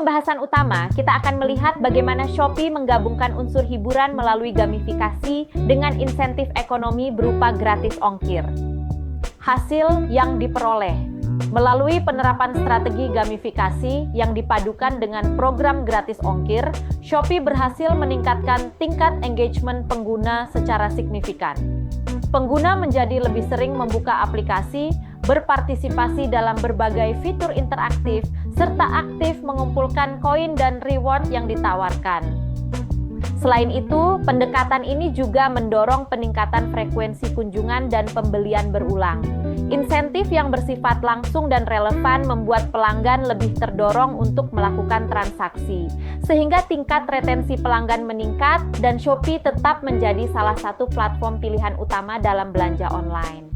pembahasan utama, kita akan melihat bagaimana Shopee menggabungkan unsur hiburan melalui gamifikasi dengan insentif ekonomi berupa gratis ongkir. Hasil yang diperoleh melalui penerapan strategi gamifikasi yang dipadukan dengan program gratis ongkir, Shopee berhasil meningkatkan tingkat engagement pengguna secara signifikan. Pengguna menjadi lebih sering membuka aplikasi, berpartisipasi dalam berbagai fitur interaktif, serta aktif mengumpulkan koin dan reward yang ditawarkan. Selain itu, pendekatan ini juga mendorong peningkatan frekuensi kunjungan dan pembelian berulang. Insentif yang bersifat langsung dan relevan membuat pelanggan lebih terdorong untuk melakukan transaksi, sehingga tingkat retensi pelanggan meningkat dan Shopee tetap menjadi salah satu platform pilihan utama dalam belanja online.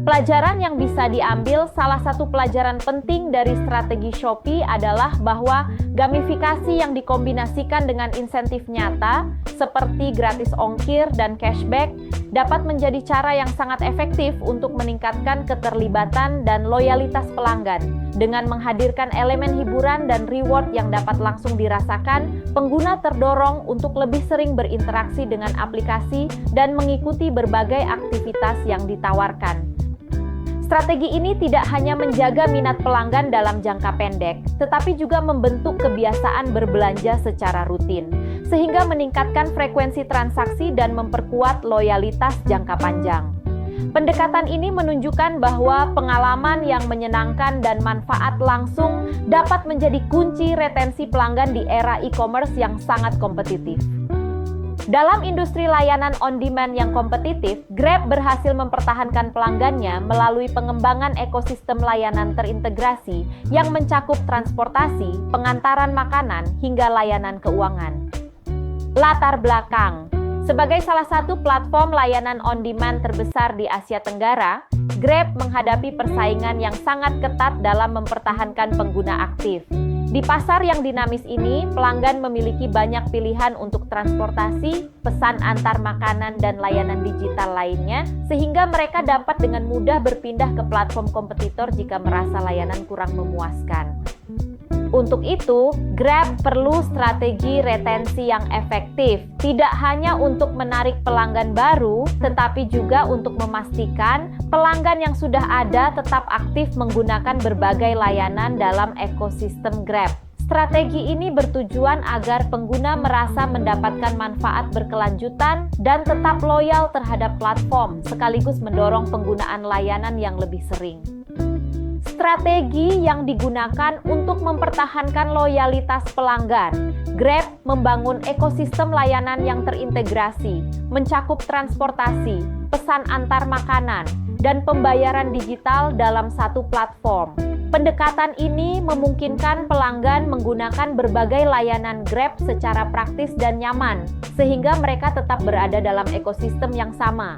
Pelajaran yang bisa diambil, salah satu pelajaran penting dari strategi Shopee adalah bahwa gamifikasi yang dikombinasikan dengan insentif nyata, seperti gratis ongkir dan cashback, dapat menjadi cara yang sangat efektif untuk meningkatkan keterlibatan dan loyalitas pelanggan. Dengan menghadirkan elemen hiburan dan reward yang dapat langsung dirasakan, pengguna terdorong untuk lebih sering berinteraksi dengan aplikasi dan mengikuti berbagai aktivitas yang ditawarkan. Strategi ini tidak hanya menjaga minat pelanggan dalam jangka pendek, tetapi juga membentuk kebiasaan berbelanja secara rutin, sehingga meningkatkan frekuensi transaksi dan memperkuat loyalitas jangka panjang. Pendekatan ini menunjukkan bahwa pengalaman yang menyenangkan dan manfaat langsung dapat menjadi kunci retensi pelanggan di era e-commerce yang sangat kompetitif. Dalam industri layanan on-demand yang kompetitif, Grab berhasil mempertahankan pelanggannya melalui pengembangan ekosistem layanan terintegrasi yang mencakup transportasi, pengantaran makanan, hingga layanan keuangan. Latar belakang: sebagai salah satu platform layanan on-demand terbesar di Asia Tenggara, Grab menghadapi persaingan yang sangat ketat dalam mempertahankan pengguna aktif. Di pasar yang dinamis ini, pelanggan memiliki banyak pilihan untuk transportasi, pesan antar makanan, dan layanan digital lainnya, sehingga mereka dapat dengan mudah berpindah ke platform kompetitor jika merasa layanan kurang memuaskan. Untuk itu, Grab perlu strategi retensi yang efektif, tidak hanya untuk menarik pelanggan baru, tetapi juga untuk memastikan pelanggan yang sudah ada tetap aktif menggunakan berbagai layanan dalam ekosistem Grab. Strategi ini bertujuan agar pengguna merasa mendapatkan manfaat berkelanjutan dan tetap loyal terhadap platform, sekaligus mendorong penggunaan layanan yang lebih sering. Strategi yang digunakan untuk mempertahankan loyalitas pelanggan. Grab membangun ekosistem layanan yang terintegrasi, mencakup transportasi, pesan antar makanan, dan pembayaran digital dalam satu platform. Pendekatan ini memungkinkan pelanggan menggunakan berbagai layanan Grab secara praktis dan nyaman, sehingga mereka tetap berada dalam ekosistem yang sama.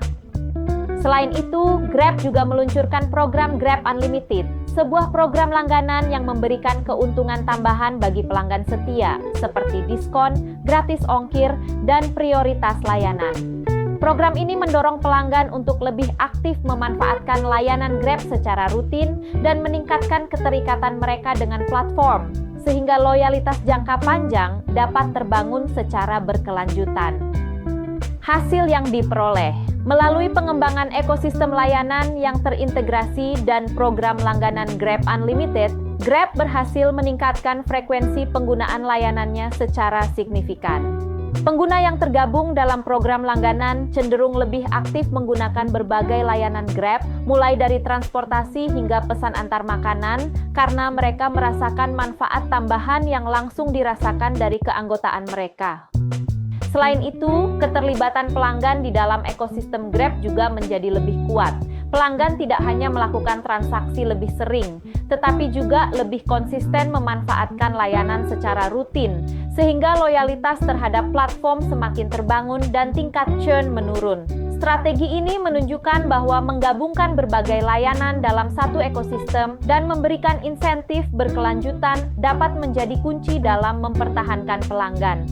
Selain itu, Grab juga meluncurkan program Grab Unlimited, sebuah program langganan yang memberikan keuntungan tambahan bagi pelanggan setia, seperti diskon, gratis ongkir, dan prioritas layanan. Program ini mendorong pelanggan untuk lebih aktif memanfaatkan layanan Grab secara rutin dan meningkatkan keterikatan mereka dengan platform, sehingga loyalitas jangka panjang dapat terbangun secara berkelanjutan. Hasil yang diperoleh melalui pengembangan ekosistem layanan yang terintegrasi dan program langganan Grab Unlimited, Grab berhasil meningkatkan frekuensi penggunaan layanannya secara signifikan. Pengguna yang tergabung dalam program langganan cenderung lebih aktif menggunakan berbagai layanan Grab, mulai dari transportasi hingga pesan antar makanan, karena mereka merasakan manfaat tambahan yang langsung dirasakan dari keanggotaan mereka. Selain itu, keterlibatan pelanggan di dalam ekosistem Grab juga menjadi lebih kuat. Pelanggan tidak hanya melakukan transaksi lebih sering, tetapi juga lebih konsisten memanfaatkan layanan secara rutin, sehingga loyalitas terhadap platform semakin terbangun dan tingkat churn menurun. Strategi ini menunjukkan bahwa menggabungkan berbagai layanan dalam satu ekosistem dan memberikan insentif berkelanjutan dapat menjadi kunci dalam mempertahankan pelanggan.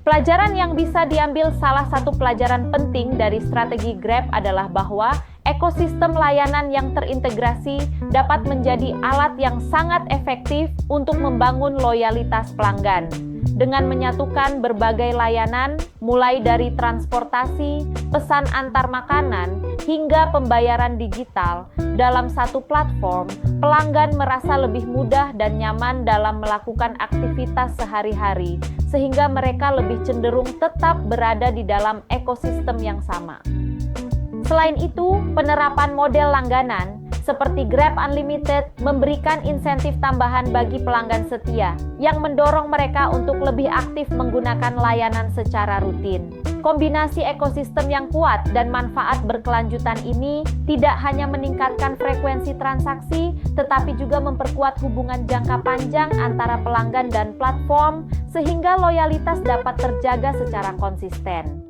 Pelajaran yang bisa diambil, salah satu pelajaran penting dari strategi Grab adalah bahwa ekosistem layanan yang terintegrasi dapat menjadi alat yang sangat efektif untuk membangun loyalitas pelanggan. Dengan menyatukan berbagai layanan, mulai dari transportasi, pesan antar makanan, hingga pembayaran digital, dalam satu platform, pelanggan merasa lebih mudah dan nyaman dalam melakukan aktivitas sehari-hari, sehingga mereka lebih cenderung tetap berada di dalam ekosistem yang sama. Selain itu, penerapan model langganan seperti Grab Unlimited memberikan insentif tambahan bagi pelanggan setia yang mendorong mereka untuk lebih aktif menggunakan layanan secara rutin. Kombinasi ekosistem yang kuat dan manfaat berkelanjutan ini tidak hanya meningkatkan frekuensi transaksi, tetapi juga memperkuat hubungan jangka panjang antara pelanggan dan platform, sehingga loyalitas dapat terjaga secara konsisten.